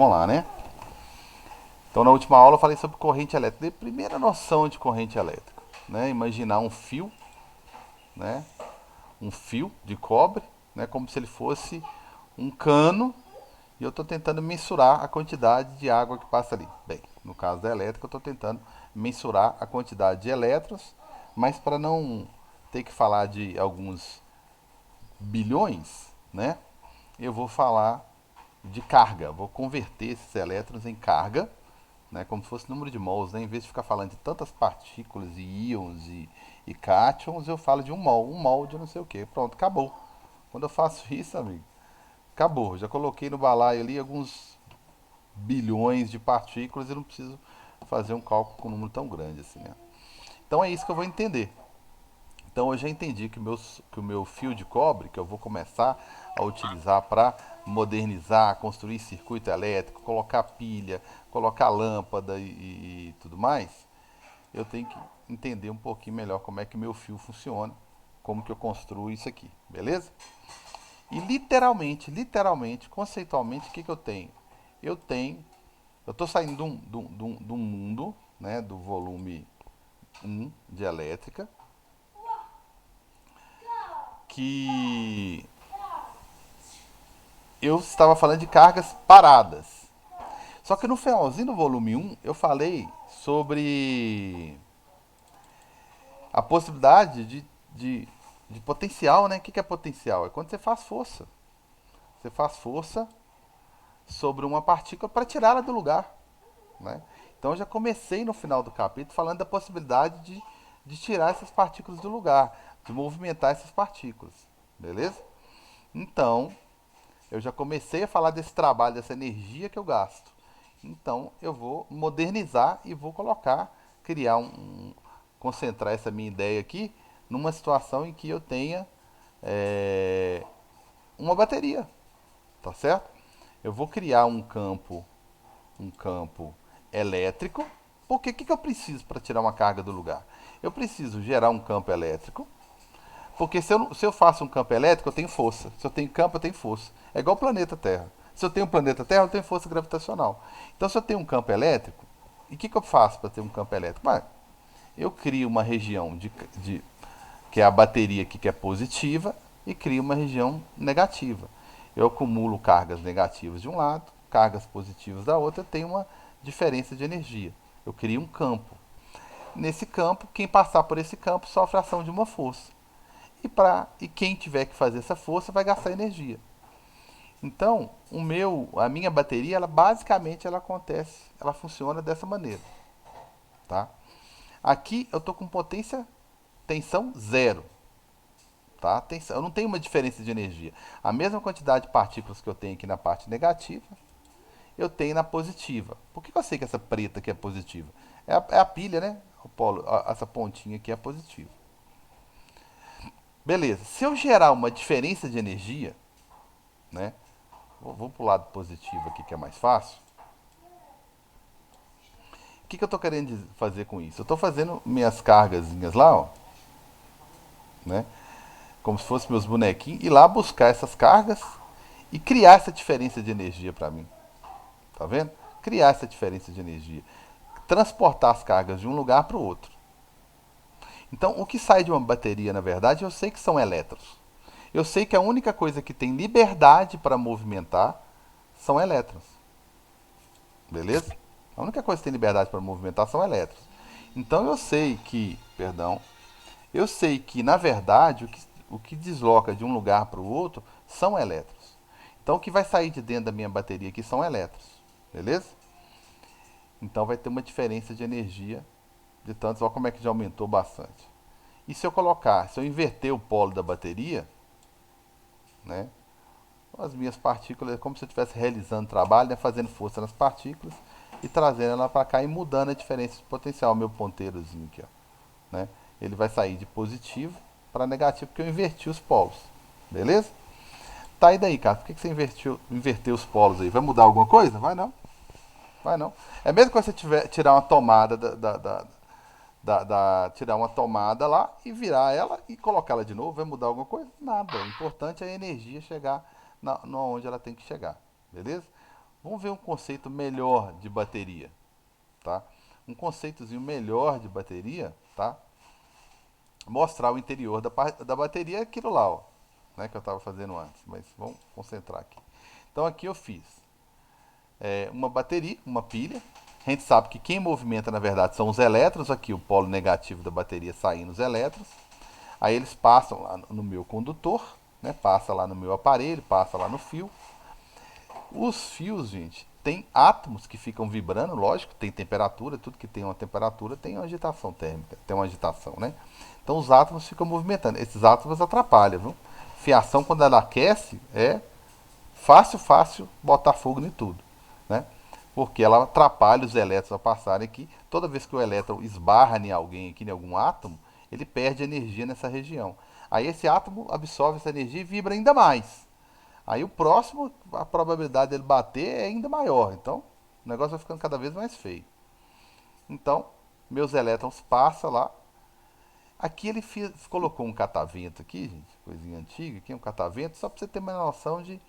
vamos lá, né? Então na última aula eu falei sobre corrente elétrica. Dei a primeira noção de corrente elétrica, né? Imaginar um fio, né? Um fio de cobre, né? Como se ele fosse um cano e eu estou tentando mensurar a quantidade de água que passa ali. Bem, no caso da elétrica eu estou tentando mensurar a quantidade de elétrons, mas para não ter que falar de alguns bilhões, né? Eu vou falar de carga, vou converter esses elétrons em carga, né, como se fosse número de mols, né, em vez de ficar falando de tantas partículas e íons e cátions, eu falo de um mol de não sei o que. Pronto, acabou. Quando eu faço isso, amigo, acabou. Já coloquei no balaio ali alguns bilhões de partículas e não preciso fazer um cálculo com um número tão grande assim, né? Então é isso que eu vou entender. Então eu já entendi que o meu fio de cobre, que eu vou começar a utilizar para modernizar, construir circuito elétrico, colocar pilha, colocar lâmpada e tudo mais, eu tenho que entender um pouquinho melhor como é que o meu fio funciona, como que eu construo isso aqui, beleza? E literalmente, conceitualmente, o que eu tenho? Eu tenho, eu estou saindo de um mundo, né, do volume 1 de elétrica, que eu estava falando de cargas paradas. Só que no finalzinho do volume 1 eu falei sobre a possibilidade de potencial, né? O que é potencial? É quando você faz força. Você faz força sobre uma partícula para tirá-la do lugar, né? Então eu já comecei no final do capítulo falando da possibilidade de tirar essas partículas do lugar, de movimentar essas partículas, beleza? Então, eu já comecei a falar desse trabalho, dessa energia que eu gasto. Então eu vou modernizar e vou colocar, criar concentrar essa minha ideia aqui numa situação em que eu tenha é, uma bateria, tá certo? Eu vou criar um campo elétrico. Porque o que eu preciso para tirar uma carga do lugar? Eu preciso gerar um campo elétrico. Porque se eu faço um campo elétrico, eu tenho força. Se eu tenho campo, eu tenho força. É igual o planeta Terra. Se eu tenho um planeta Terra, eu tenho força gravitacional. Então, se eu tenho um campo elétrico, e o que eu faço para ter um campo elétrico? Mas eu crio uma região que é a bateria aqui, que é positiva, e crio uma região negativa. Eu acumulo cargas negativas de um lado, cargas positivas da outra, eu tenho uma diferença de energia. Eu crio um campo. Nesse campo, quem passar por esse campo sofre a ação de uma força. E quem tiver que fazer essa força vai gastar energia. Então, a minha bateria, ela basicamente ela acontece, ela funciona dessa maneira, tá? Aqui eu tô com potência, tensão zero, tá? Tensão, eu não tenho uma diferença de energia. A mesma quantidade de partículas que eu tenho aqui na parte negativa, eu tenho na positiva. Por que eu sei que essa preta aqui é positiva? É a pilha, né? O polo, essa pontinha aqui é positiva. Beleza. Se eu gerar uma diferença de energia, né? Vou pro lado positivo aqui que é mais fácil. O que eu estou querendo fazer com isso? Eu estou fazendo minhas cargazinhas lá, ó, né? Como se fossem meus bonequinhos, ir lá buscar essas cargas e criar essa diferença de energia para mim. Tá vendo? Criar essa diferença de energia. Transportar as cargas de um lugar para o outro. Então, o que sai de uma bateria, na verdade, eu sei que são elétrons. Eu sei que a única coisa que tem liberdade para movimentar são elétrons. Beleza? A única coisa que tem liberdade para movimentar são elétrons. Então eu sei que na verdade o que desloca de um lugar para o outro são elétrons. Então o que vai sair de dentro da minha bateria aqui são elétrons, beleza? Então vai ter uma diferença de energia de tantos, olha como é que já aumentou bastante. E se eu inverter o polo da bateria, né? As minhas partículas, é como se eu estivesse realizando trabalho, né, fazendo força nas partículas e trazendo ela para cá e mudando a diferença de potencial, meu ponteirozinho aqui, ó, né? Ele vai sair de positivo para negativo porque eu inverti os polos, beleza? Tá aí daí, cara. Por que você inverteu os polos aí? Vai mudar alguma coisa? Vai não, vai não. É mesmo que você tirar uma tomada tirar uma tomada lá e virar ela e colocá-la de novo, vai mudar alguma coisa? Nada. O importante é a energia chegar onde ela tem que chegar, beleza? Vamos ver um conceito melhor de bateria, tá? Um conceitozinho melhor de bateria, tá? Mostrar o interior da bateria é aquilo lá, ó, né, que eu estava fazendo antes, mas vamos concentrar aqui. Então aqui eu fiz uma bateria, uma pilha. A gente sabe que quem movimenta na verdade são os elétrons, aqui o polo negativo da bateria saindo os elétrons. Aí eles passam lá no meu condutor, né, passa lá no meu aparelho, passa lá no fio. Os fios, gente, tem átomos que ficam vibrando, lógico, tem temperatura, tudo que tem uma temperatura tem uma agitação térmica, tem uma agitação, né? Então os átomos ficam movimentando. Esses átomos atrapalham, viu? Fiação, quando ela aquece, é fácil, fácil botar fogo em tudo, né? Porque ela atrapalha os elétrons a passarem aqui. Toda vez que o elétron esbarra em alguém aqui, em algum átomo, ele perde energia nessa região. Aí esse átomo absorve essa energia e vibra ainda mais. Aí o próximo, a probabilidade dele bater é ainda maior. Então, o negócio vai ficando cada vez mais feio. Então, meus elétrons passam lá. Aqui ele colocou um catavento aqui, gente, coisinha antiga, aqui um catavento, só para você ter uma noção de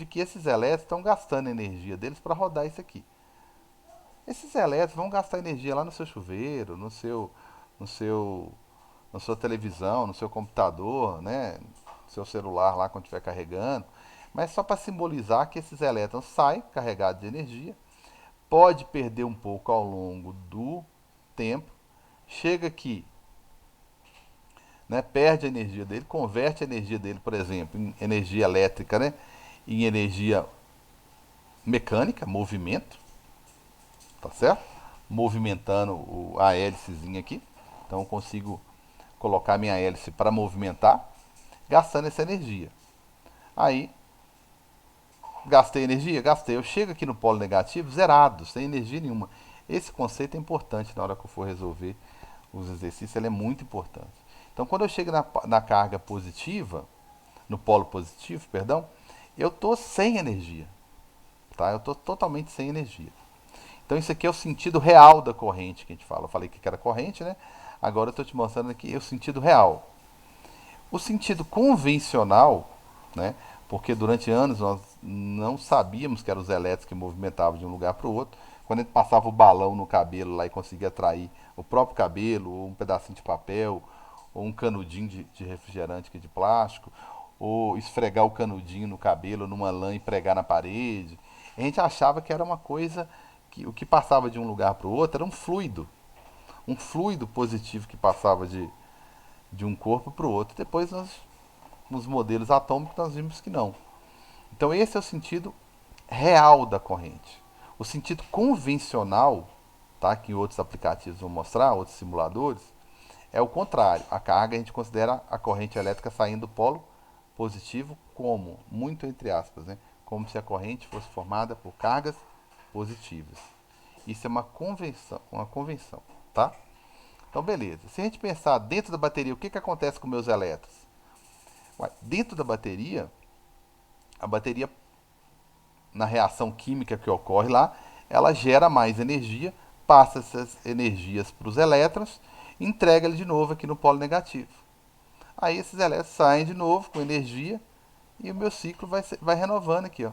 que esses elétrons estão gastando energia deles para rodar isso aqui. Esses elétrons vão gastar energia lá no seu chuveiro, no seu, na sua televisão, no seu computador, né, no seu celular lá quando estiver carregando. Mas só para simbolizar que esses elétrons saem carregados de energia, pode perder um pouco ao longo do tempo, chega aqui, né, perde a energia dele, converte a energia dele, por exemplo, em energia elétrica, né, em energia mecânica, movimento, tá certo? Movimentando a hélicezinha aqui. Então eu consigo colocar minha hélice para movimentar, gastando essa energia. Aí, gastei energia? Gastei. Eu chego aqui no polo negativo zerado, sem energia nenhuma. Esse conceito é importante na hora que eu for resolver os exercícios, ele é muito importante. Então, quando eu chego na carga positiva, no polo positivo, perdão, eu estou sem energia. Tá? Eu estou totalmente sem energia. Então, isso aqui é o sentido real da corrente que a gente fala. Eu falei que era corrente, né? Agora eu estou te mostrando aqui o sentido real. O sentido convencional, né? Porque durante anos nós não sabíamos que eram os elétrons que movimentavam de um lugar para o outro. Quando a gente passava o balão no cabelo lá e conseguia atrair o próprio cabelo, ou um pedacinho de papel, ou um canudinho de refrigerante aqui de plástico, ou esfregar o canudinho no cabelo numa lã e pregar na parede, a gente achava que era uma coisa que o que passava de um lugar para o outro era um fluido positivo que passava de um corpo para o outro. Depois, nos modelos atômicos, nós vimos que não. Então, esse é o sentido real da corrente. O sentido convencional, tá, que outros aplicativos vão mostrar, outros simuladores, é o contrário. A carga a gente considera a corrente elétrica saindo do polo positivo como, muito entre aspas, né, como se a corrente fosse formada por cargas positivas. Isso é uma convenção, tá? Então, beleza. Se a gente pensar dentro da bateria, o que, que acontece com meus elétrons? Ué, dentro da bateria, a bateria, na reação química que ocorre lá, ela gera mais energia, passa essas energias para os elétrons e entrega ele de novo aqui no polo negativo. Aí esses elétrons saem de novo com energia e o meu ciclo vai renovando aqui, ó.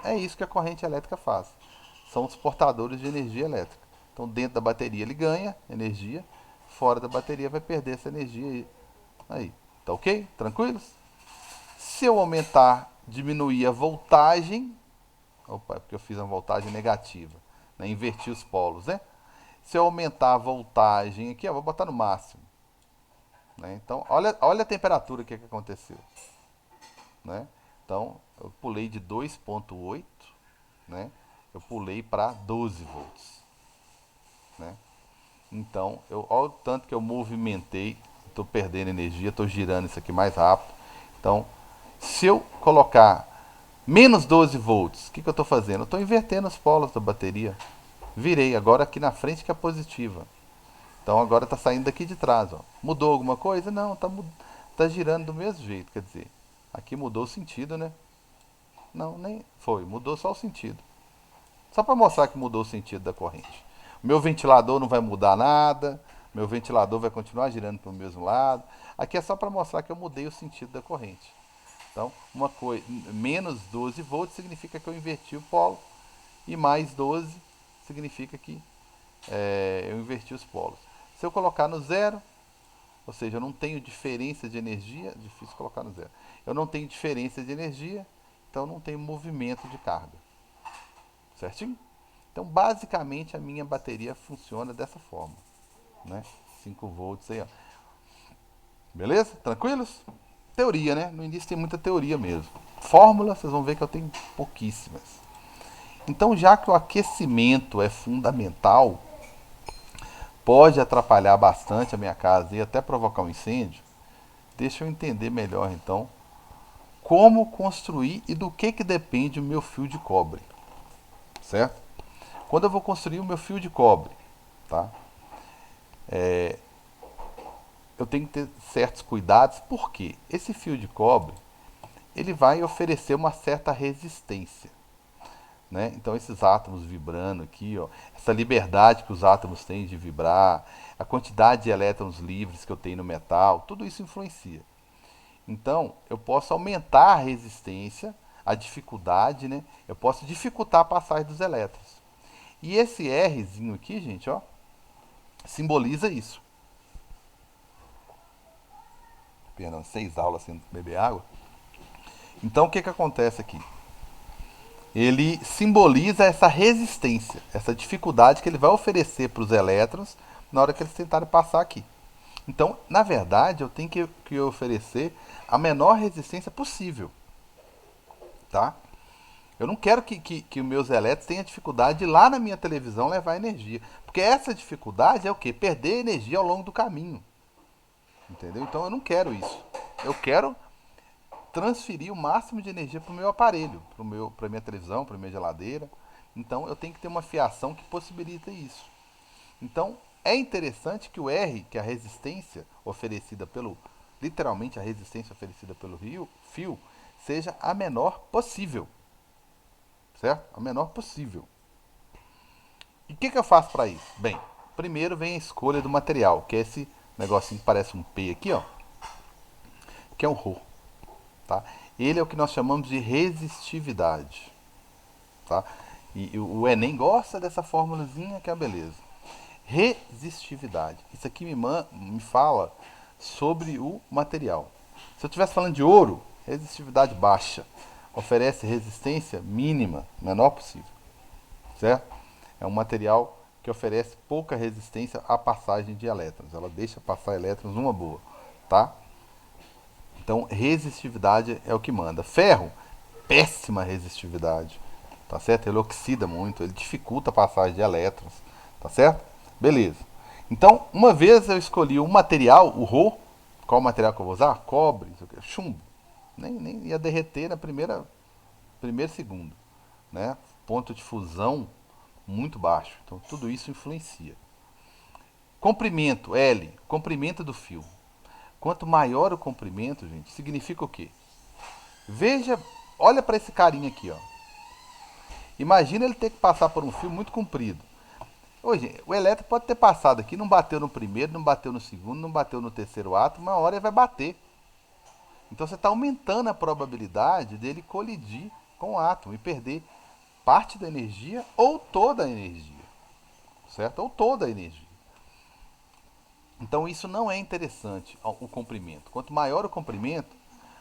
É isso que a corrente elétrica faz. São os portadores de energia elétrica. Então, dentro da bateria ele ganha energia, fora da bateria vai perder essa energia aí. Tá ok? Tranquilos? Se eu aumentar, diminuir a voltagem, opa, é porque eu fiz uma voltagem negativa, né? Inverti os polos, né? Se eu aumentar a voltagem aqui, eu vou botar no máximo, né? Então, olha a temperatura que aconteceu, né? Então, eu pulei de 2,8, né? Eu pulei para 12 volts, né? Então, olha o tanto que eu movimentei, estou perdendo energia, estou girando isso aqui mais rápido. Então, se eu colocar menos 12 volts, o que eu estou fazendo? Eu estou invertendo os polos da bateria. Virei, agora aqui na frente que é positiva. Então agora está saindo daqui de trás. Ó. Mudou alguma coisa? Não, tá girando do mesmo jeito. Quer dizer, aqui mudou o sentido, né? Não, nem foi, mudou só o sentido. Só para mostrar que mudou o sentido da corrente. Meu ventilador não vai mudar nada, meu ventilador vai continuar girando para o mesmo lado. Aqui é só para mostrar que eu mudei o sentido da corrente. Então, menos 12 volts significa que eu inverti o polo, e mais 12 significa que eu inverti os polos. Se eu colocar no zero, ou seja, eu não tenho diferença de energia, difícil colocar no zero. Eu não tenho diferença de energia, então não tenho movimento de carga. Certinho? Então, basicamente, a minha bateria funciona dessa forma, né? 5 volts aí, ó. Beleza? Tranquilos? Teoria, né? No início tem muita teoria mesmo. Fórmula, vocês vão ver que eu tenho pouquíssimas. Então, já que o aquecimento é fundamental, pode atrapalhar bastante a minha casa e até provocar um incêndio, deixa eu entender melhor, então, como construir e do que depende o meu fio de cobre, certo? Quando eu vou construir o meu fio de cobre, tá? Eu tenho que ter certos cuidados, porque esse fio de cobre, ele vai oferecer uma certa resistência, né? Então esses átomos vibrando aqui, ó, essa liberdade que os átomos têm de vibrar, a quantidade de elétrons livres que eu tenho no metal, tudo isso influencia. Então, eu posso aumentar a resistência, a dificuldade, né? Eu posso dificultar a passagem dos elétrons. E esse Rzinho aqui, gente, ó, simboliza isso. Perdão, 6 aulas sem beber água. Então, o que acontece aqui? Ele simboliza essa resistência, essa dificuldade que ele vai oferecer para os elétrons na hora que eles tentarem passar aqui. Então, na verdade, eu tenho que oferecer a menor resistência possível, tá? Eu não quero que os meus elétrons tenham dificuldade de ir lá na minha televisão levar energia. Porque essa dificuldade é o quê? Perder energia ao longo do caminho. Entendeu? Então eu não quero isso. Eu quero transferir o máximo de energia para o meu aparelho, para a minha televisão, para a minha geladeira. Então eu tenho que ter uma fiação que possibilita isso. Então é interessante que o R, que é a resistência oferecida pelo, literalmente a resistência oferecida pelo fio, seja a menor possível. Certo? A menor possível. E o que eu faço para isso? Bem, primeiro vem a escolha do material, que é esse negocinho que parece um P aqui, ó, que é um Rho, tá? Ele é o que nós chamamos de resistividade, tá? E o Enem gosta dessa formulazinha que é a beleza. Resistividade. Isso aqui me fala sobre o material. Se eu estivesse falando de ouro, resistividade baixa. Oferece resistência mínima, menor possível. Certo? É um material que oferece pouca resistência à passagem de elétrons. Ela deixa passar elétrons numa boa. Tá? Então, resistividade é o que manda. Ferro, péssima resistividade. Tá certo? Ele oxida muito, ele dificulta a passagem de elétrons. Tá certo? Beleza. Então, uma vez eu escolhi um material, o Rho. Qual material que eu vou usar? Cobre, chumbo. Nem ia derreter na primeiro segundo. Né? Ponto de fusão muito baixo. Então, tudo isso influencia. Comprimento, L, comprimento do fio. Quanto maior o comprimento, gente, significa o quê? Veja, olha para esse carinha aqui, ó. Imagina ele ter que passar por um fio muito comprido. Hoje, o elétrico pode ter passado aqui, não bateu no primeiro, não bateu no segundo, não bateu no terceiro átomo, uma hora ele vai bater. Então você está aumentando a probabilidade dele colidir com o átomo e perder parte da energia ou toda a energia. Certo? Ou toda a energia. Então isso não é interessante, o comprimento. Quanto maior o comprimento,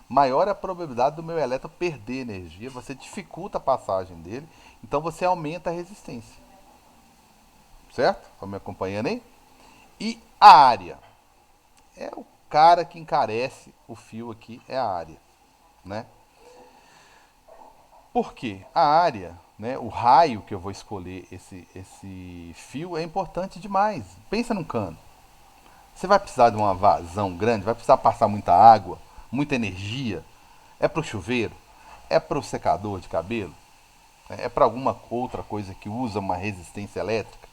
maior a probabilidade do meu elétron perder energia, você dificulta a passagem dele, então você aumenta a resistência. Certo? Estão me acompanhando aí? E a área. É o cara que encarece o fio aqui, é a área. Né? Por quê? A área, né, o raio que eu vou escolher esse fio é importante demais. Pensa num cano. Você vai precisar de uma vazão grande, vai precisar passar muita água, muita energia. É para o chuveiro? É para o secador de cabelo? É para alguma outra coisa que usa uma resistência elétrica?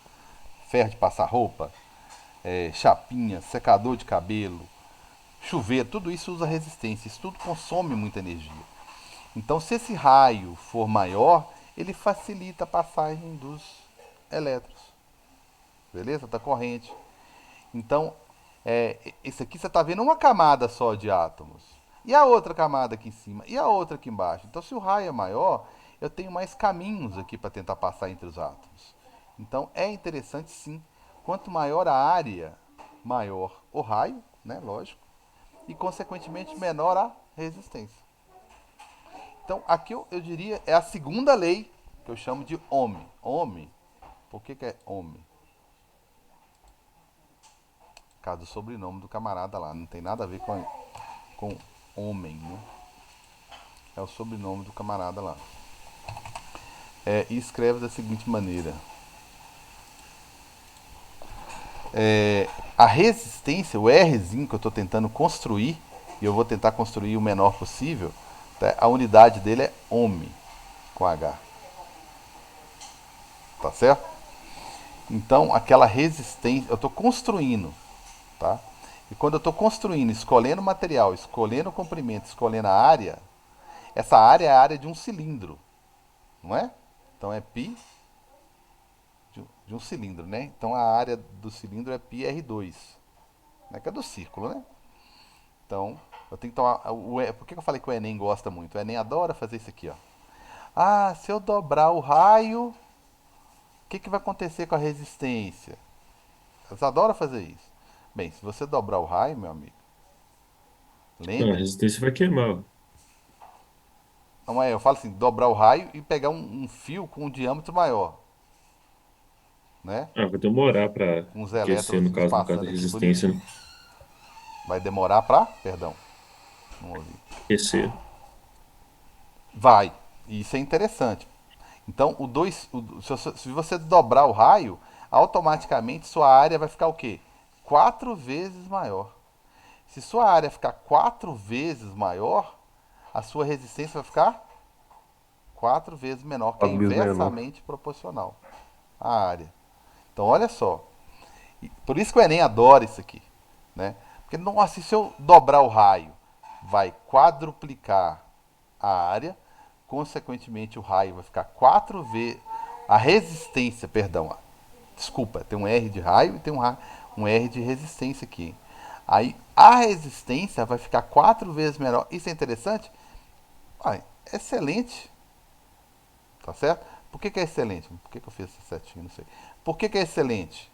Ferro de passar roupa? Chapinha, secador de cabelo, chuveiro, tudo isso usa resistência. Isso tudo consome muita energia. Então, se esse raio for maior, ele facilita a passagem dos elétrons. Beleza? Da corrente. Então, isso aqui você está vendo uma camada só de átomos. E a outra camada aqui em cima? E a outra aqui embaixo? Então, se o raio é maior, eu tenho mais caminhos aqui para tentar passar entre os átomos. Então, é interessante sim. Quanto maior a área, maior o raio, né? Lógico. E, consequentemente, menor a resistência. Então, aqui eu diria, é a segunda lei que eu chamo de Ohm. Ohm, por que é Ohm? Por causa do sobrenome do camarada lá. Não tem nada a ver com homem, né? É o sobrenome do camarada lá. E escreve da seguinte maneira. A resistência, o Rzinho que eu estou tentando construir, e eu vou tentar construir o menor possível, tá? A unidade dele é ohm, com H. Tá certo? Então, aquela resistência, eu estou construindo, tá? E quando eu estou construindo, escolhendo o material, escolhendo o comprimento, escolhendo a área, essa área é a área de um cilindro, não é? Então é π de um cilindro, né? Então a área do cilindro é πr2, né? Que é do círculo, né? Então, eu tenho que tomar. Por que eu falei que o Enem gosta muito? O Enem adora fazer isso aqui, ó. Ah, se eu dobrar o raio, o que vai acontecer com a resistência? Eles adoram fazer isso. Bem, se você dobrar o raio, meu amigo, Não, a lembre, resistência vai queimar. não é, eu falo assim, dobrar o raio e pegar um fio com um diâmetro maior, né? Ah, vai demorar para Com os aquecer, elétrons no caso da passando aqui resistência, bonitinho. né? Vai demorar pra, perdão, não ouvi. Aquecer. Vai. E isso é interessante. Então, se você dobrar o raio, automaticamente sua área vai ficar o quê? 4 vezes maior. Se sua área ficar 4 vezes maior, a sua resistência vai ficar 4 vezes menor, que é 4 vezes menor. inversamente proporcional à área. Então, olha só. Por isso que o Enem adora isso aqui, né? Porque, nossa, se eu dobrar o raio, vai quadruplicar a área, consequentemente o raio vai ficar 4 vezes. A resistência, perdão, desculpa, tem um R de raio e tem um R de resistência aqui. Aí a resistência vai ficar 4 vezes menor. Isso é interessante? Ah, excelente, tá certo? Por que é excelente? Por que eu fiz essa setinha? Não sei. Por que é excelente?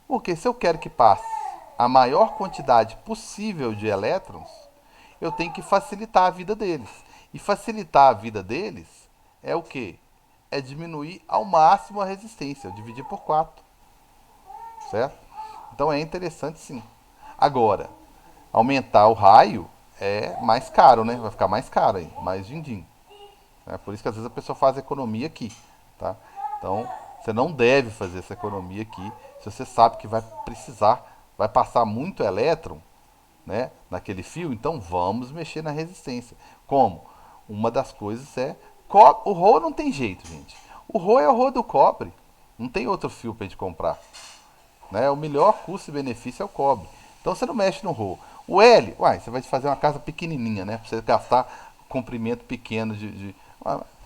Porque se eu quero que passe a maior quantidade possível de elétrons, eu tenho que facilitar a vida deles. E facilitar a vida deles é o que? É diminuir ao máximo a resistência, dividir por 4, certo? Então é interessante sim. Agora, aumentar o raio é mais caro, né? Vai ficar mais caro aí, mais din-din. É por isso que às vezes a pessoa faz economia aqui, tá? Então, você não deve fazer essa economia aqui se você sabe que vai precisar, vai passar muito elétron, né, naquele fio, então vamos mexer na resistência. Como? Uma das coisas é o Rho não tem jeito, gente. O Rho é o Rho do cobre. Não tem outro fio para gente comprar, né? O melhor custo-benefício é o cobre. Então você não mexe no Rho. O L, uai, você vai fazer uma casa pequenininha, né? Para você gastar comprimento pequeno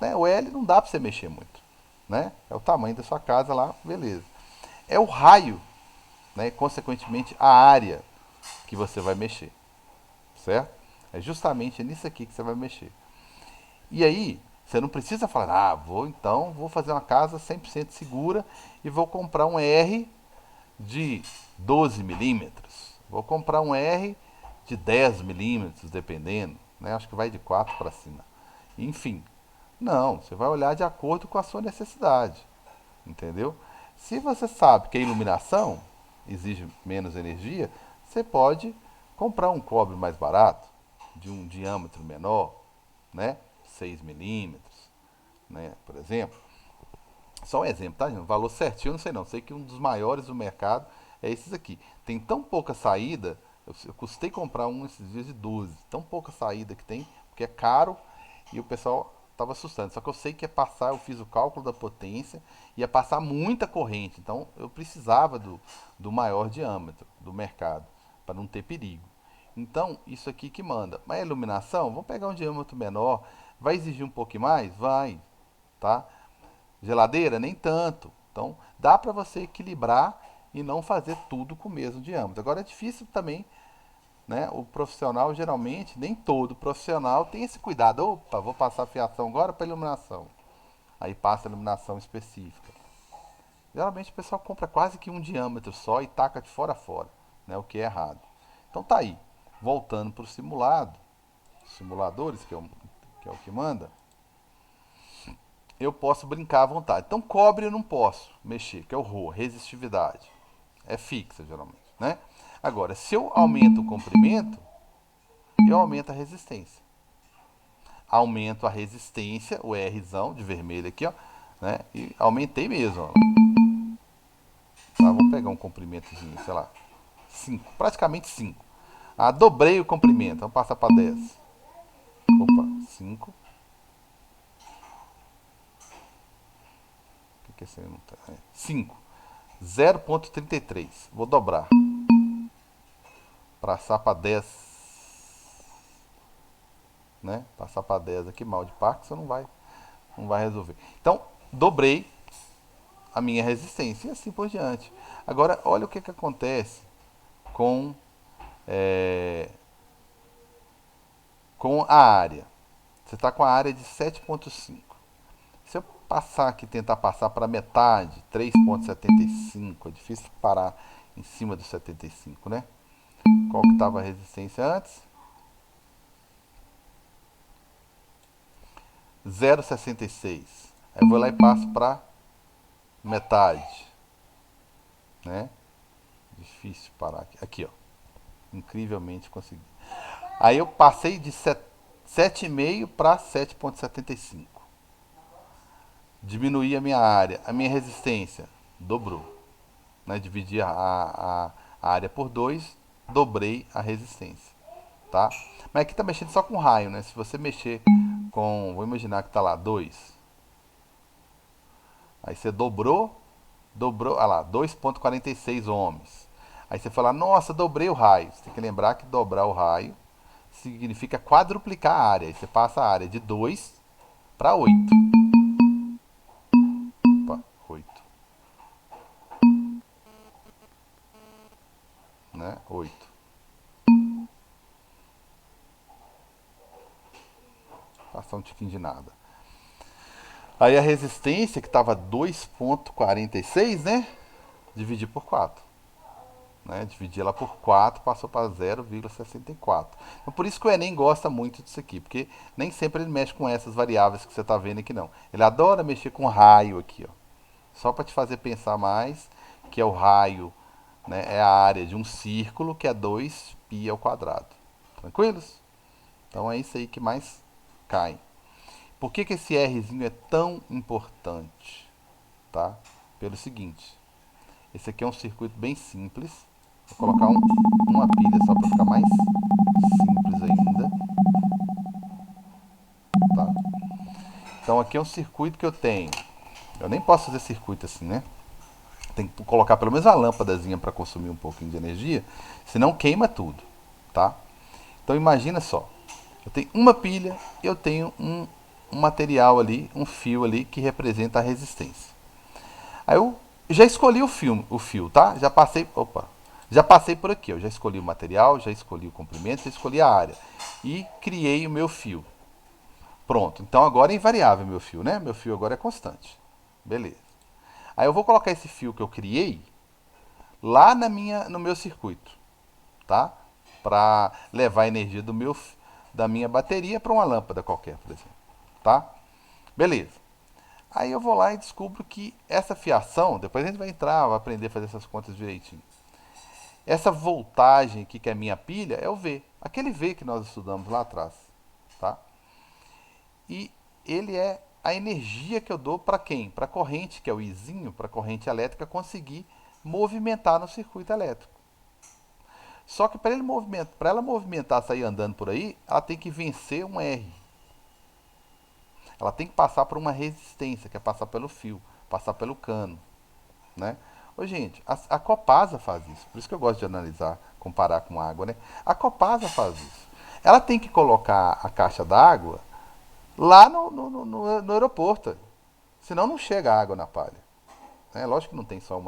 né? O L não dá para você mexer muito, né? É o tamanho da sua casa lá, beleza. É o raio, né? E, consequentemente a área que você vai mexer, certo? É justamente nisso aqui que você vai mexer. E aí, você não precisa falar, vou fazer uma casa 100% segura e vou comprar um R de 12 milímetros. Vou comprar um R de 10 milímetros, dependendo. Né? Acho que vai de 4 para cima. Enfim, não, você vai olhar de acordo com a sua necessidade. Entendeu? Se você sabe que a iluminação exige menos energia, você pode comprar um cobre mais barato, de um diâmetro menor, né? 6 milímetros, né? Por exemplo. Só um exemplo, tá, gente? O valor certinho eu não sei não. Sei que um dos maiores do mercado é esses aqui. Tem tão pouca saída, eu custei comprar um esses dias de 12. Tão pouca saída que tem, porque é caro e o pessoal tava assustando. Só que eu sei que ia passar, eu fiz o cálculo da potência, ia passar muita corrente. Então eu precisava do maior diâmetro do mercado, para não ter perigo. Então, isso aqui que manda. Mas a iluminação, vamos pegar um diâmetro menor. Vai exigir um pouquinho mais? Vai, tá? Geladeira, nem tanto. Então, dá para você equilibrar e não fazer tudo com o mesmo diâmetro. Agora é difícil também, né? O profissional, geralmente, nem todo profissional tem esse cuidado. Opa, vou passar a fiação agora para iluminação. Aí passa a iluminação específica. Geralmente o pessoal compra quase que um diâmetro só e taca de fora a fora, né? O que é errado. Então tá aí. Voltando para o simulado, simuladores, que é o que manda, eu posso brincar à vontade. Então cobre eu não posso mexer, que é o RO, resistividade. É fixa, geralmente, né? Agora, se eu aumento o comprimento, eu aumento a resistência. Aumento a resistência, o Rzão de vermelho aqui, ó, né? E aumentei mesmo, ó. Tá, vamos pegar um comprimentozinho, sei lá, 5, praticamente 5. Ah, dobrei o comprimento, vamos passar para 10. Opa, 5. O que é esse? 5. 0,33. Vou dobrar. Passar para 10. Né? Passar para 10 aqui, mal de Parkinson não vai resolver. Então, dobrei a minha resistência e assim por diante. Agora, olha o que acontece com, é, com a área. Você está com a área de 7,5. Se eu passar aqui, tentar passar para metade, 3,75, é difícil parar em cima do 75, né? Qual que estava a resistência antes? 0,66. Aí eu vou lá e passo para metade, né? Difícil parar aqui. Aqui, ó. Incrivelmente consegui. Aí eu passei de 7,5 para 7,75. Diminuí a minha área. A minha resistência dobrou. Né? Dividi a área por 2, dobrei a resistência. Tá? Mas aqui tá mexendo só com raio, né? Se você mexer com, vou imaginar que tá lá, 2. Aí você dobrou, olha lá, 2,46 ohms. Aí você fala, nossa, dobrei o raio. Você tem que lembrar que dobrar o raio significa quadruplicar a área. Aí você passa a área de 2 para 8. Opa, 8. Né? 8. Passar um tiquinho de nada. Aí a resistência, que estava 2,46, né? Dividi por 4. Né? Dividi ela por 4, passou para 0,64. Então, por isso que o Enem gosta muito disso aqui, porque nem sempre ele mexe com essas variáveis que você está vendo aqui, não. Ele adora mexer com raio aqui, ó. Só para te fazer pensar mais, que é o raio, né? É a área de um círculo, que é 2π ao quadrado. Tranquilos? Então é isso aí que mais cai. Por que, que esse Rzinho é tão importante? Tá? Pelo seguinte, esse aqui é um circuito bem simples. Vou colocar uma pilha só para ficar mais simples ainda. Tá? Então aqui é um circuito que eu tenho. Eu nem posso fazer circuito assim, né? Tem que colocar pelo menos uma lâmpadazinha para consumir um pouquinho de energia, senão queima tudo, tá? Então imagina só, eu tenho uma pilha, eu tenho um material ali, um fio ali que representa a resistência. Aí eu já escolhi o fio, tá? Já passei por aqui, eu já escolhi o material, já escolhi o comprimento, já escolhi a área e criei o meu fio. Pronto, então agora é invariável meu fio, né? Meu fio agora é constante. Beleza. Aí eu vou colocar esse fio que eu criei lá no meu circuito, tá? Para levar a energia da minha bateria para uma lâmpada qualquer, por exemplo, tá? Beleza. Aí eu vou lá e descubro que essa fiação, depois a gente vai entrar, vai aprender a fazer essas contas direitinho. Essa voltagem aqui que é a minha pilha é o V, aquele V que nós estudamos lá atrás, tá? E ele é a energia que eu dou para quem? Para a corrente, que é o Izinho, para a corrente elétrica conseguir movimentar no circuito elétrico. Só que para ela movimentar, sair andando por aí, ela tem que vencer um R. Ela tem que passar por uma resistência, que é passar pelo fio, passar pelo cano, né? Ô, gente, a Copasa faz isso. Por isso que eu gosto de analisar, comparar com água, né? A Copasa faz isso. Ela tem que colocar a caixa d'água lá no aeroporto. Senão não chega água na palha. É lógico que não tem só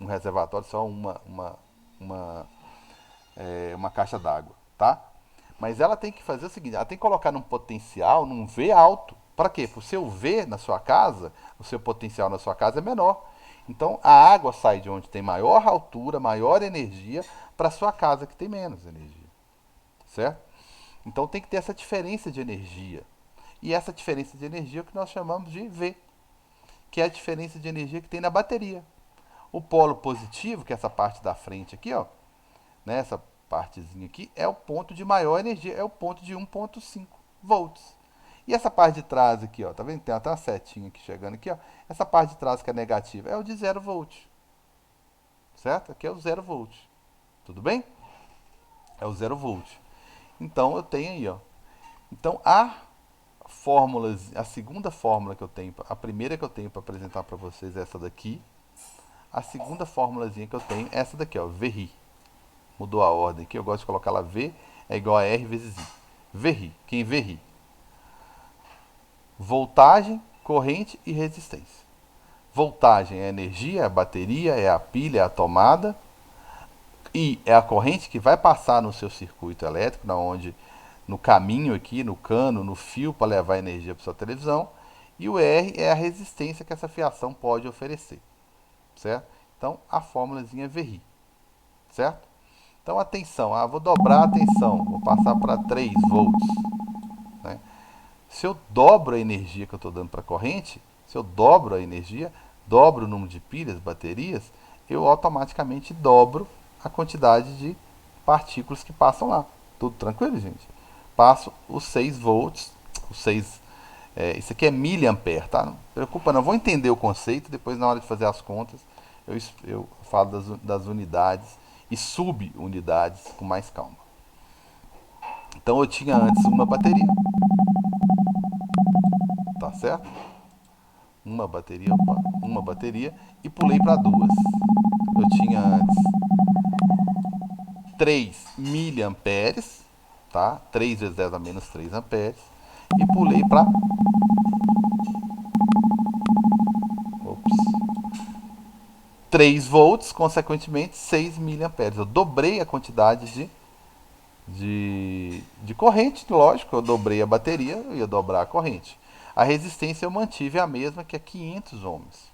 um reservatório, só uma uma caixa d'água, tá? Mas ela tem que fazer o seguinte, ela tem que colocar num potencial, num V alto. Para quê? Para o seu V na sua casa, o seu potencial na sua casa é menor. Então a água sai de onde tem maior altura, maior energia, para sua casa que tem menos energia, certo? Então tem que ter essa diferença de energia. E essa diferença de energia é o que nós chamamos de V, que é a diferença de energia que tem na bateria. O polo positivo, que é essa parte da frente aqui, ó, né, essa partezinha aqui, é o ponto de maior energia, é o ponto de 1,5 volts. E essa parte de trás aqui, ó, tá vendo? Tem até uma setinha aqui chegando aqui, ó. Essa parte de trás que é negativa é o de 0 volt, certo? Aqui é o 0 volt. Tudo bem? É o 0 volt. Então eu tenho aí, ó. Então a segunda fórmula que eu tenho, a primeira que eu tenho para apresentar para vocês é essa daqui. A segunda fórmulazinha que eu tenho é essa daqui, ó, VRI. Mudou a ordem aqui, eu gosto de colocar lá V é igual a R vezes I. VRI, quem VRI? Voltagem, corrente e resistência. Voltagem é a energia, é a bateria, é a pilha, é a tomada. I é a corrente que vai passar no seu circuito elétrico, na onde no caminho aqui, no cano, no fio para levar energia para sua televisão. E o R é a resistência que essa fiação pode oferecer, certo? Então a fórmulazinha é VRI, certo? Então atenção, vou dobrar a tensão, vou passar para 3 volts, né? Se eu dobro a energia que eu estou dando para a corrente, se eu dobro a energia, dobro o número de pilhas, baterias, eu automaticamente dobro a quantidade de partículas que passam lá. Tudo tranquilo, gente? Passo os 6 volts, os 6, isso aqui é miliampere, tá? Não preocupa não, vou entender o conceito, depois na hora de fazer as contas eu falo das unidades e subunidades com mais calma. Então eu tinha antes uma bateria, tá certo? Uma bateria e pulei para duas. Eu tinha antes 3 miliamperes, tá? 3 vezes 10 a menos 3 amperes. E pulei para 3 volts, consequentemente 6 miliamperes. Eu dobrei a quantidade de corrente, lógico, eu dobrei a bateria, eu ia dobrar a corrente. A resistência eu mantive a mesma, que é 500 ohms,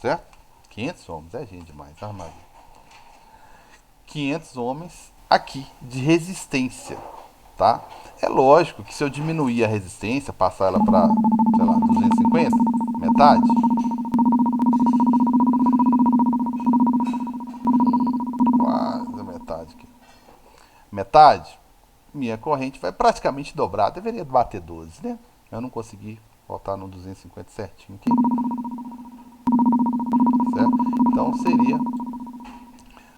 certo? 500 ohms é gente demais, armado. 500 ohms aqui de resistência, tá? É lógico que se eu diminuir a resistência, passar ela para, sei lá, 250, metade, quase a metade aqui. Metade, minha corrente vai praticamente dobrar. Deveria bater 12, né? Eu não consegui voltar no 250 certinho aqui. Certo? Então seria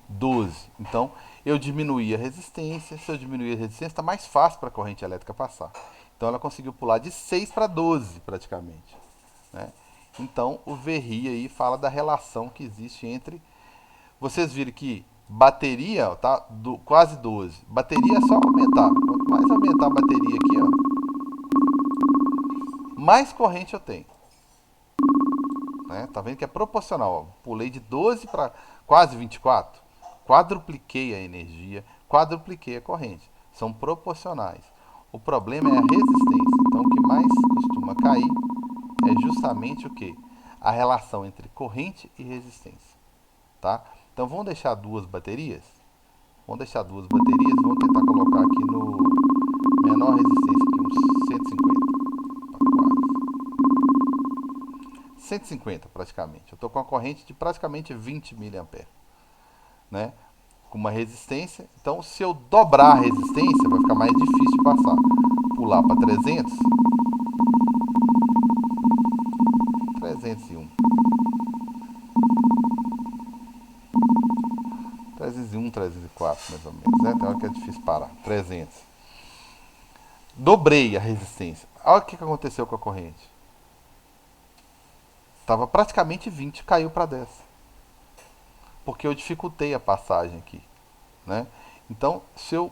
12. Então eu diminuí a resistência. Se eu diminuir a resistência, está mais fácil para a corrente elétrica passar. Então ela conseguiu pular de 6 para 12 praticamente, né? Então o VRI aí fala da relação que existe entre. Vocês viram que bateria, ó, tá quase 12. Bateria é só aumentar. Quanto mais aumentar a bateria aqui, ó, mais corrente eu tenho, né? Tá vendo que é proporcional, ó. Pulei de 12 para quase 24. Quadrupliquei a energia, quadrupliquei a corrente. São proporcionais. O problema é a resistência. Então o que mais costuma cair é justamente o que? A relação entre corrente e resistência, tá? Então vamos deixar duas baterias? Vamos deixar duas baterias, vamos tentar colocar aqui no menor resistência aqui, uns 150. 150 praticamente. Eu estou com a corrente de praticamente 20 miliamperes, né? Com uma resistência. Então, se eu dobrar a resistência, vai ficar mais difícil passar. Pular para 300. 301. 301, 304, mais ou menos, né? Tem hora que é difícil parar. 300. Dobrei a resistência. Olha o que aconteceu com a corrente. Estava praticamente 20, caiu para 10. Porque eu dificultei a passagem aqui, né? Então, se eu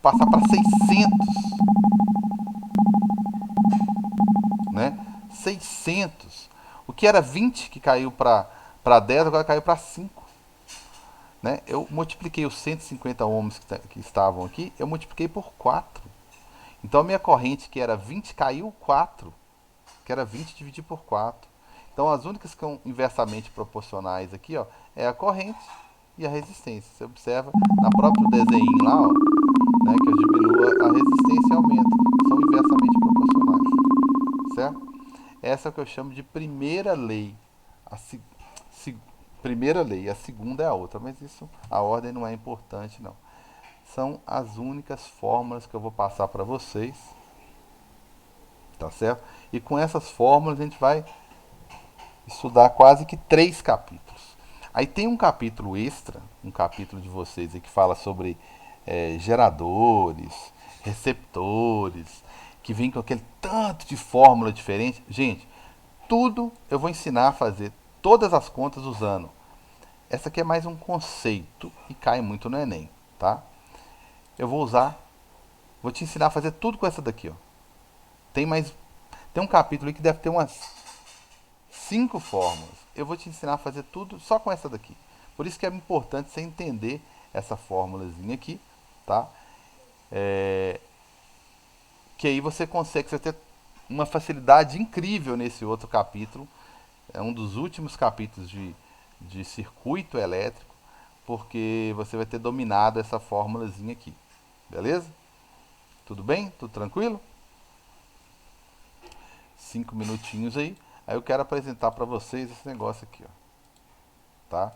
passar para 600, né? 600. O que era 20 que caiu para 10, agora caiu para 5. né? Eu multipliquei os 150 ohms que estavam aqui, eu multipliquei por 4. Então a minha corrente, que era 20, caiu 4, que era 20 dividido por 4. Então as únicas que são inversamente proporcionais aqui, ó, é a corrente e a resistência. Você observa na próprio desenho lá, ó, né, que eu diminuo a resistência e aumento. São inversamente proporcionais, certo? Essa é o que eu chamo de primeira lei. A se- primeira lei, a segunda é a outra, mas isso, a ordem não é importante não. São as únicas fórmulas que eu vou passar para vocês, tá certo? E com essas fórmulas a gente vai estudar quase que 3 capítulos. Aí tem um capítulo extra, um capítulo de vocês aí que fala sobre geradores, receptores, que vem com aquele tanto de fórmula diferente. Gente, tudo eu vou ensinar a fazer todas as contas usando. Essa aqui é mais um conceito e cai muito no Enem, tá? Eu vou usar, vou te ensinar a fazer tudo com essa daqui, ó. Tem mais, tem um capítulo aí que deve ter umas 5 fórmulas. Eu vou te ensinar a fazer tudo só com essa daqui. Por isso que é importante você entender essa fórmulazinha aqui, tá? Que aí você consegue você ter uma facilidade incrível nesse outro capítulo. É um dos últimos capítulos de circuito elétrico, porque você vai ter dominado essa fórmulazinha aqui. Beleza? Tudo bem? Tudo tranquilo? 5 minutinhos aí. Aí eu quero apresentar para vocês esse negócio aqui, ó. Tá?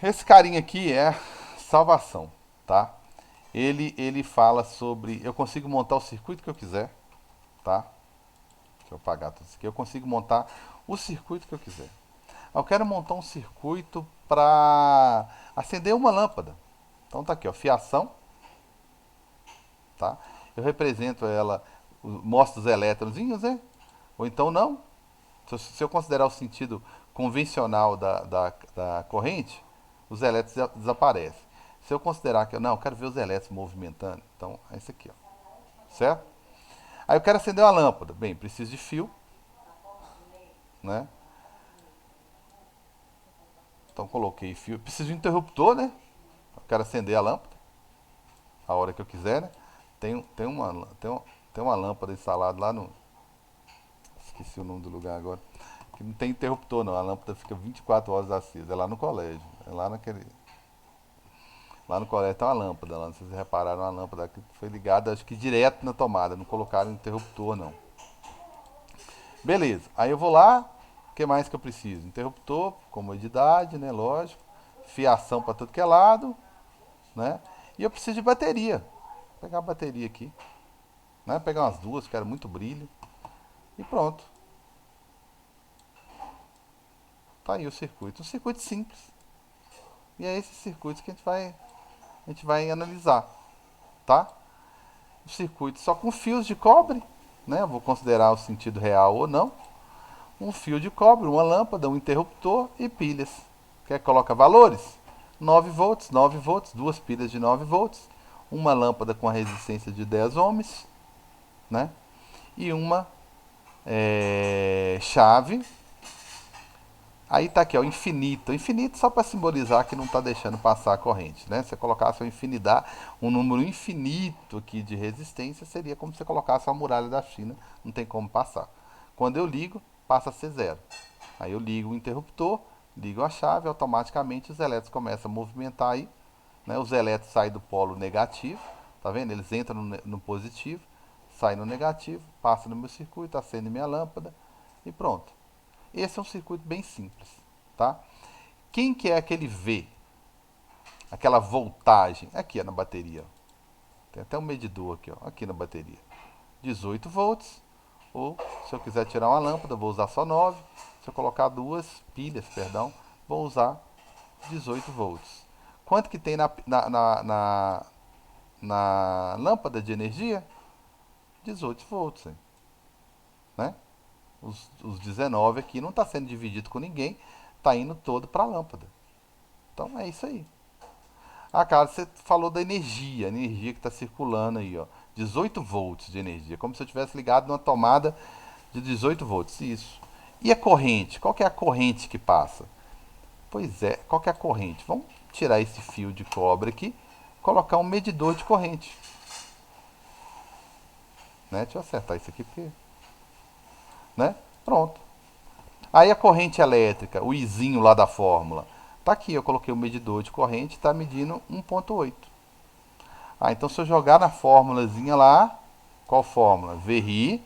Esse carinha aqui é salvação, tá? Ele fala sobre, eu consigo montar o circuito que eu quiser, tá? Deixa eu apagar tudo isso aqui. Eu consigo montar o circuito que eu quiser. Eu quero montar um circuito para acender uma lâmpada. Então tá aqui, ó, fiação, tá? Eu represento ela, mostro os elétronzinhos, né? Ou então não. Se eu considerar o sentido convencional da corrente, os elétrons desaparecem. Se eu considerar que não, eu quero ver os elétrons movimentando, então é isso aqui, ó, certo? Aí eu quero acender uma lâmpada. Bem, preciso de fio, né? Então coloquei fio. Preciso de um interruptor, né? Eu quero acender a lâmpada a hora que eu quiser, né? Tem uma lâmpada instalada lá no. Esqueci o nome do lugar agora. Que não tem interruptor não. A lâmpada fica 24 horas acesa. É lá no colégio. É lá naquele. Lá no colégio tem uma lâmpada lá. Não sei se vocês repararam, uma lâmpada que foi ligada, acho que direto na tomada. Não colocaram interruptor não. Beleza. Aí eu vou lá. O que mais que eu preciso? Interruptor, comodidade, né? Lógico. Fiação para tudo que é lado, né? E eu preciso de bateria. Vou pegar a bateria aqui, né? Pegar umas duas, quero muito brilho. E pronto. Tá aí o circuito. Um circuito simples. E é esse circuito que a gente vai analisar, tá? O circuito só com fios de cobre, né? Eu vou considerar o sentido real ou não. Um fio de cobre, uma lâmpada, um interruptor e pilhas. Quer que coloca valores? 9 volts, 9 volts, duas pilhas de 9 volts, uma lâmpada com a resistência de 10 ohms, né? E uma chave. Aí tá aqui, ó, infinito. Infinito só para simbolizar que não está deixando passar a corrente, né? Se você colocasse uma infinidade, um número infinito aqui de resistência, seria como se você colocasse uma muralha da China, não tem como passar. Quando eu ligo, passa a ser zero. Aí eu ligo o interruptor, ligo a chave, automaticamente os elétrons começam a movimentar aí, né? Os elétrons saem do polo negativo, tá vendo? Eles entram no positivo, saem no negativo, passam no meu circuito, acende minha lâmpada e pronto. Esse é um circuito bem simples, tá? Quem que é aquele V? Aquela voltagem. Aqui é na bateria. Tem até um medidor aqui, ó, aqui na bateria. 18 volts. Ou, se eu quiser tirar uma lâmpada, vou usar só 9. Se eu colocar duas pilhas, perdão, vou usar 18 volts. Quanto que tem na lâmpada de energia? 18 volts, né? Os 19 aqui não está sendo dividido com ninguém, está indo todo para a lâmpada. Então é isso aí. Ah, cara, você falou da energia, a energia que está circulando aí, ó. 18 volts de energia, como se eu tivesse ligado numa tomada de 18 volts, isso. E a corrente? Qual que é a corrente que passa? Pois é, qual que é a corrente? Vamos tirar esse fio de cobre aqui, colocar um medidor de corrente. Né? Deixa eu acertar isso aqui, porque... Né? Pronto. Aí a corrente elétrica, o izinho lá da fórmula. Tá aqui, eu coloquei o medidor de corrente, está medindo 1,8. Ah, então se eu jogar na fórmulazinha lá, qual fórmula? VRI,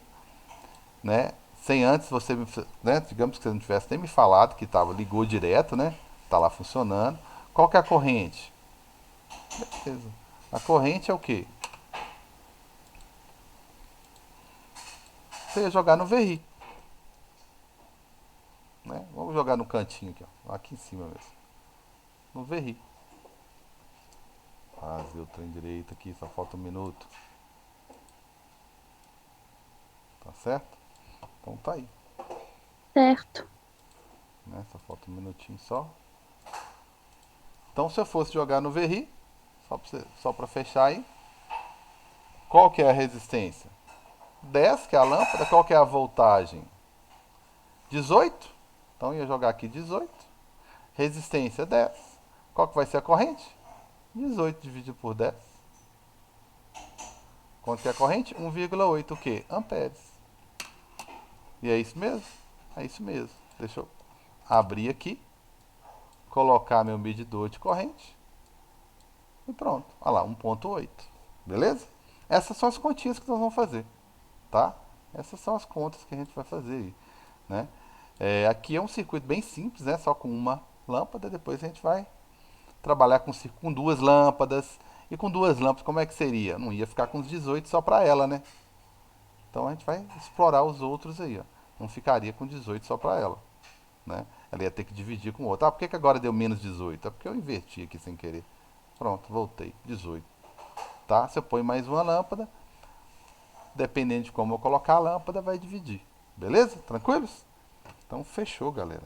né? Sem antes você, né? Digamos que você não tivesse nem me falado que tava, ligou direto, né? Tá lá funcionando. Qual que é a corrente? Beleza. A corrente é o quê? Você ia jogar no VRI, né? Vamos jogar no cantinho aqui, ó. Aqui em cima mesmo. No VRI. Fazer o trem direito aqui, só falta um minuto. Tá certo? Então tá aí, Certo. né? Só falta um minutinho só. Então se eu fosse jogar no VRI, só pra fechar aí, qual que é a resistência? 10, que é a lâmpada. Qual que é a voltagem? 18. Então eu ia jogar aqui 18. Resistência 10. Qual que vai ser a corrente? 18 dividido por 10. Quanto que é a corrente? 1,8 o quê? Amperes. E é isso mesmo? É isso mesmo. Deixa eu abrir aqui, colocar meu medidor de corrente e pronto. Olha lá, 1,8. Beleza? Essas são as continhas que nós vamos fazer, tá? Essas são as contas que a gente vai fazer aí, né? Aqui é um circuito bem simples, né? Só com uma lâmpada. Depois a gente vai trabalhar com duas lâmpadas. E com duas lâmpadas, como é que seria? Não ia ficar com os 18 só para ela, né? Então a gente vai explorar os outros aí, ó. Não ficaria com 18 só para ela, né? Ela ia ter que dividir com outra. Ah, por que, que agora deu menos 18? É porque eu inverti aqui sem querer. Pronto, voltei. 18. Tá? Se eu põe mais uma lâmpada, dependendo de como eu colocar a lâmpada, vai dividir. Beleza? Tranquilos? Então fechou, galera.